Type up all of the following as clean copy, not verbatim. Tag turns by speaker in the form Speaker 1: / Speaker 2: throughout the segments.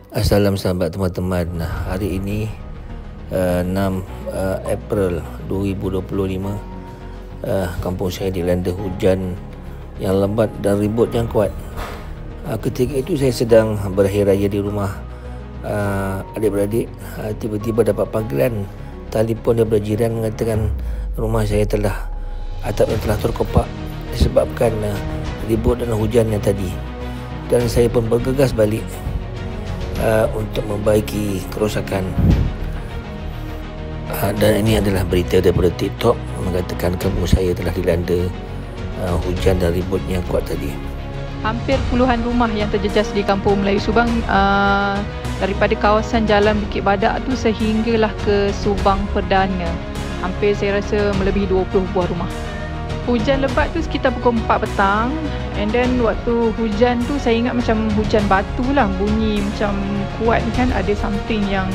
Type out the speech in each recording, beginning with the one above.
Speaker 1: Assalam sahabat teman-teman. Hari ini 6 April 2025, kampung saya dilanda hujan yang lebat dan ribut yang kuat. Ketika itu saya sedang berakhir raya di rumah adik-beradik. Tiba-tiba dapat panggilan telefon daripada jiran mengatakan rumah saya atapnya telah terkopak disebabkan ribut dan hujan yang tadi. Dan saya pun bergegas balik untuk membaiki kerosakan. Dan ini adalah berita daripada TikTok mengatakan kampung saya telah dilanda hujan dan ribut yang kuat tadi.
Speaker 2: Hampir puluhan rumah yang terjejas di kampung Melayu Subang, daripada kawasan Jalan Bukit Badak tu sehinggalah ke Subang Perdana. Hampir saya rasa melebihi 20 buah rumah. Hujan lebat tu sekitar pukul 4 petang, and then waktu hujan tu saya ingat macam hujan batu lah, bunyi macam kuat kan, ada something yang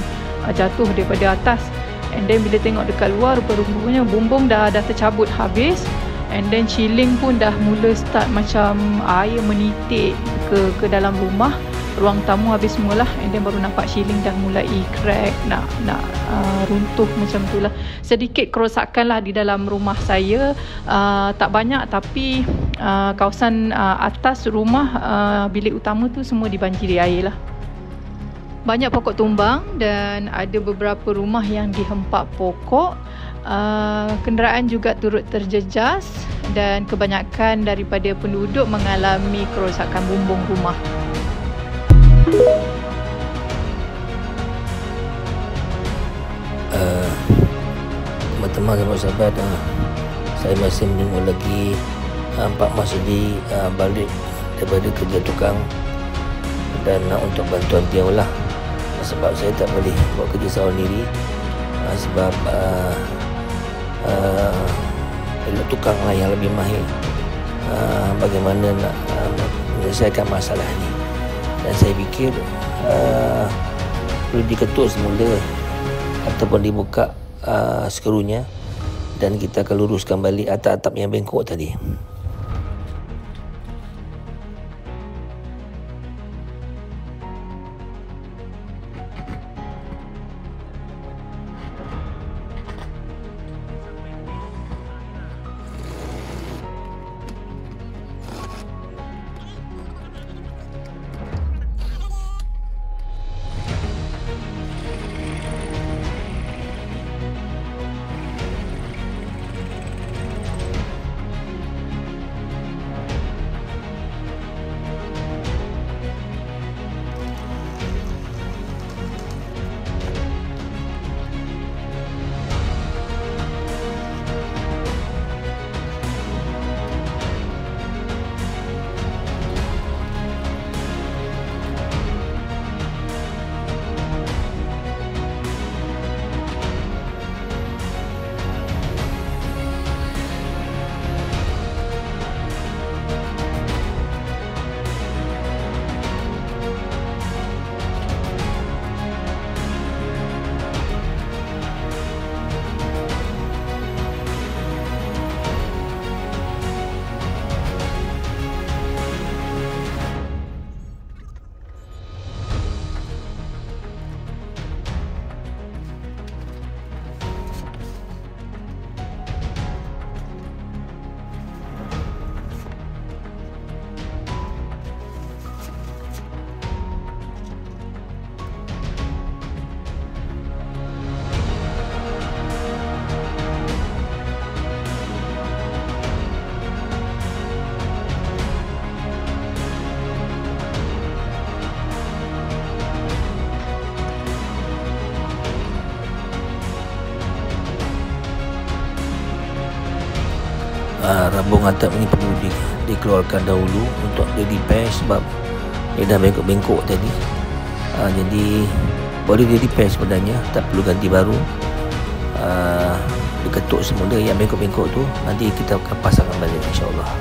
Speaker 2: jatuh daripada atas. And then bila tengok dekat luar, rupa-rupanya bumbung dah tercabut habis, and then ceiling pun dah mula start macam air menitik ke dalam rumah. Ruang tamu habis semualah, and then baru nampak ceiling dah mulai crack, nak runtuh macam tu lah. Sedikit kerosakan lah di dalam rumah saya, tak banyak, tapi kawasan atas rumah, bilik utama tu semua dibanjiri air lah. Banyak pokok tumbang dan ada beberapa rumah yang dihempak pokok. Kenderaan juga turut terjejas dan kebanyakan daripada penduduk mengalami kerosakan bumbung rumah.
Speaker 1: Teman-teman, sahabat-sahabat, saya masih menunggu lagi Pak Masdi balik daripada kerja tukang, dan untuk bantuan dia lah, sebab saya tak boleh buat kerja seorang diri, sebab elok tukang lah yang lebih mahir bagaimana nak menyelesaikan masalah ni. Dan saya fikir perlu diketuk semula ataupun dibuka skrunya, dan kita akan luruskan balik atap-atap yang bengkok tadi. Rambung atap ini perlu dikeluarkan dahulu untuk dia repair, sebab dia dah bengkok-bengkok tadi. Jadi boleh dia repair sebenarnya, tak perlu ganti baru. Diketuk semula yang bengkok-bengkok tu, nanti kita akan pasangkan balik, insyaAllah.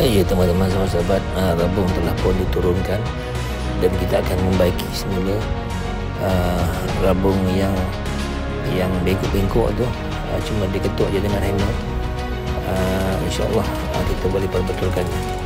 Speaker 1: Ya teman-teman sahabat-sahabat, rabung telah pun diturunkan dan kita akan membaiki semula rabung yang bengkok-bengkok tu. Cuma diketuk je dengan hammer. InsyaAllah kita boleh perbetulkannya.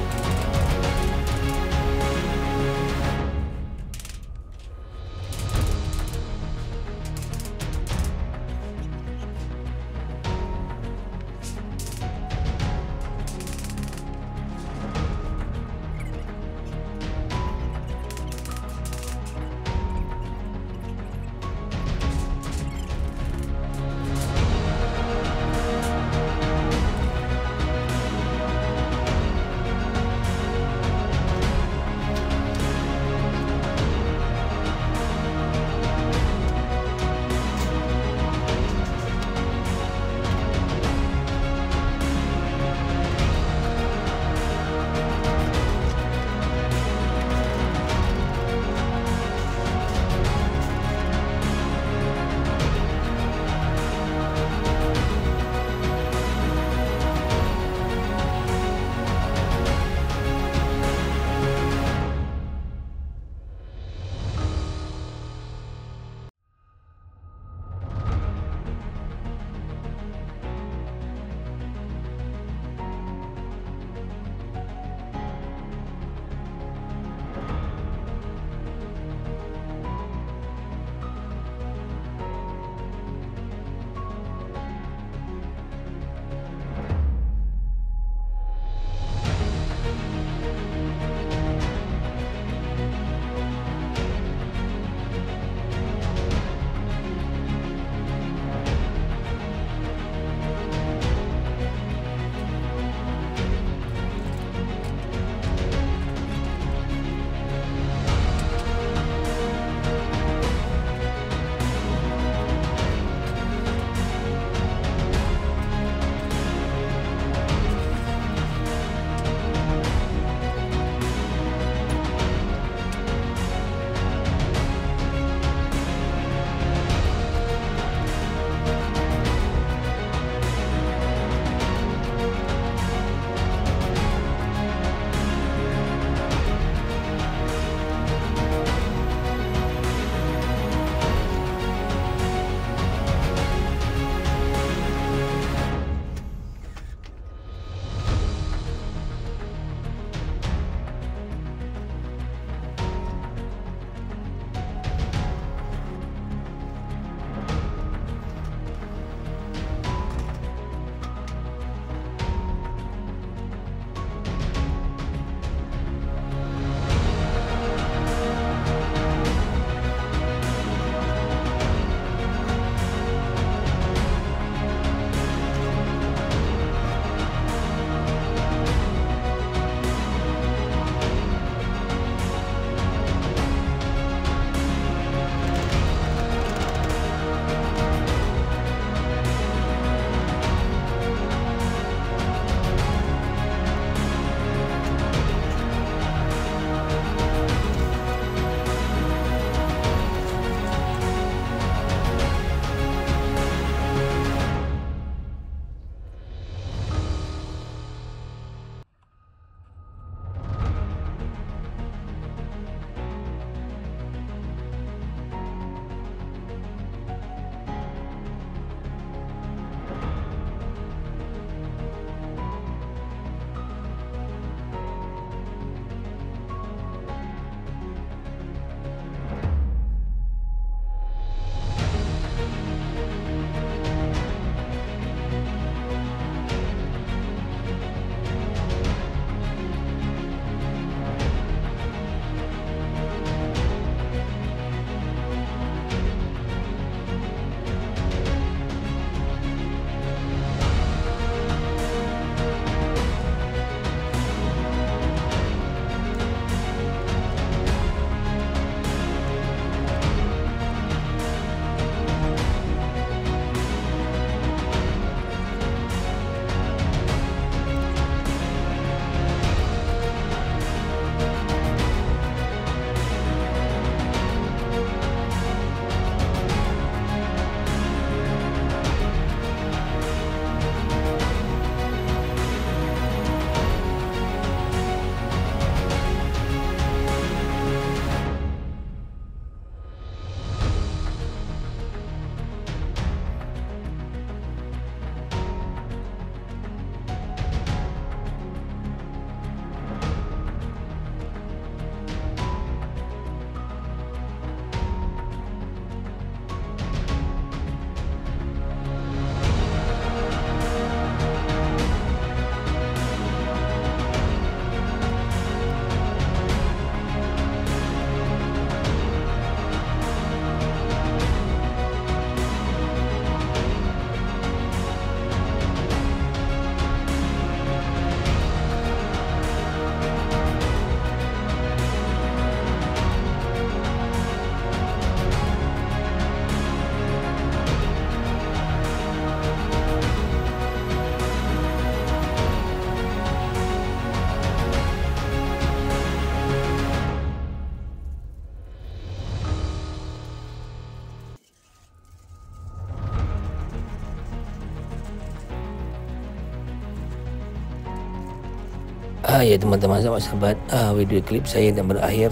Speaker 1: Ya teman-teman sahabat-sahabat, video klip saya dah berakhir.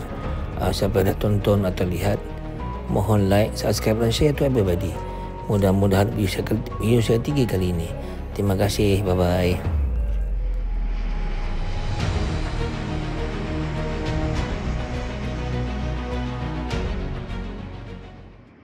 Speaker 1: Siapa dah tonton atau lihat, mohon like, subscribe dan share to everybody. Mudah-mudahan video saya 3 kali ini. Terima kasih, bye bye.